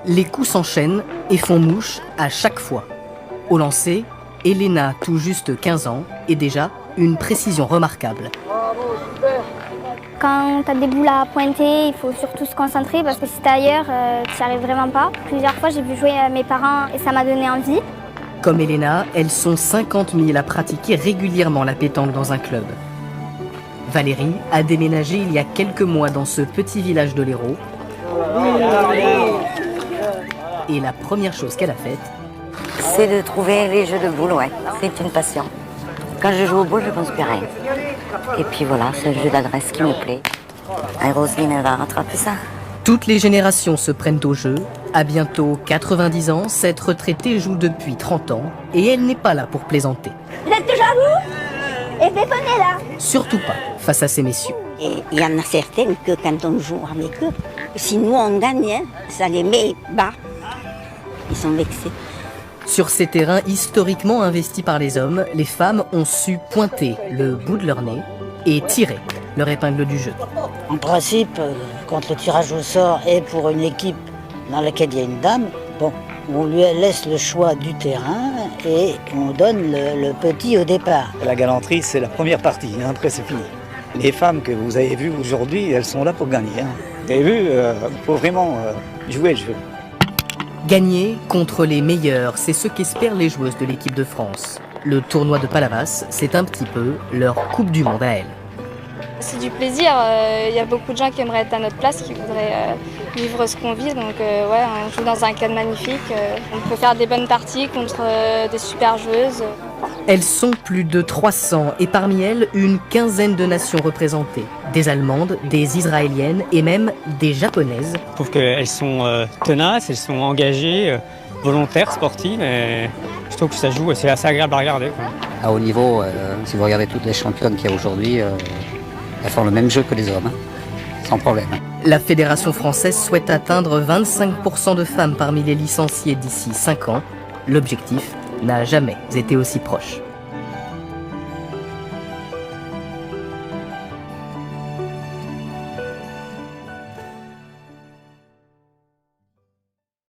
Les coups s'enchaînent et font mouche à chaque fois. Au lancer, Elena, tout juste 15 ans, est déjà une précision remarquable. Quand tu as des boules à pointer, il faut surtout se concentrer parce que si tu es ailleurs, tu n'y arrives vraiment pas. Plusieurs fois, j'ai vu jouer mes parents et ça m'a donné envie. Comme Elena, elles sont 50 000 à pratiquer régulièrement la pétanque dans un club. Valérie a déménagé il y a quelques mois dans ce petit village de l'Hérault. Et la première chose qu'elle a faite, c'est de trouver les jeux de boules, ouais. C'est une passion. Quand je joue aux boules, je pense plus à rien. Et puis voilà, c'est le jeu d'adresse qui me plaît. Et Roselyne, elle va rattraper ça. toutes les générations se prennent au jeu. À bientôt 90 ans, cette retraitée joue depuis 30 ans et elle n'est pas là pour plaisanter. Vous êtes toujours vous? Et venez là. Surtout pas face à ces messieurs. Et il y en a certaines que quand on joue avec eux, si nous on gagne, hein, ça les met bas. Ils sont vexés. Sur ces terrains historiquement investis par les hommes, les femmes ont su pointer le bout de leur nez et tirer leur épingle du jeu. En principe, quand le tirage au sort est pour une équipe dans laquelle il y a une dame, bon, on lui laisse le choix du terrain et on donne le petit au départ. La galanterie, c'est la première partie, hein, après c'est fini. Les femmes que vous avez vues aujourd'hui, elles sont là pour gagner. Hein. Vous avez vu, il faut vraiment jouer le jeu. Gagner contre les meilleurs, c'est ce qu'espèrent les joueuses de l'équipe de France. Le tournoi de Palavas, c'est un petit peu leur Coupe du Monde à elles. C'est du plaisir, il y a beaucoup de gens qui aimeraient être à notre place, qui voudraient vivre ce qu'on vit. Donc ouais, on joue dans un cadre magnifique, on peut faire des bonnes parties contre des super joueuses. Elles sont plus de 300 et parmi elles, une quinzaine de nations représentées. Des Allemandes, des Israéliennes et même des Japonaises. Je trouve qu'elles sont tenaces, elles sont engagées, volontaires, sportives. Et je trouve que ça joue, c'est assez agréable à regarder, quoi. À haut niveau, si vous regardez toutes les championnes qu'il y a aujourd'hui, elles font le même jeu que les hommes, hein, sans problème. La Fédération française souhaite atteindre 25% de femmes parmi les licenciés d'ici 5 ans. L'objectif n'a jamais été aussi proche.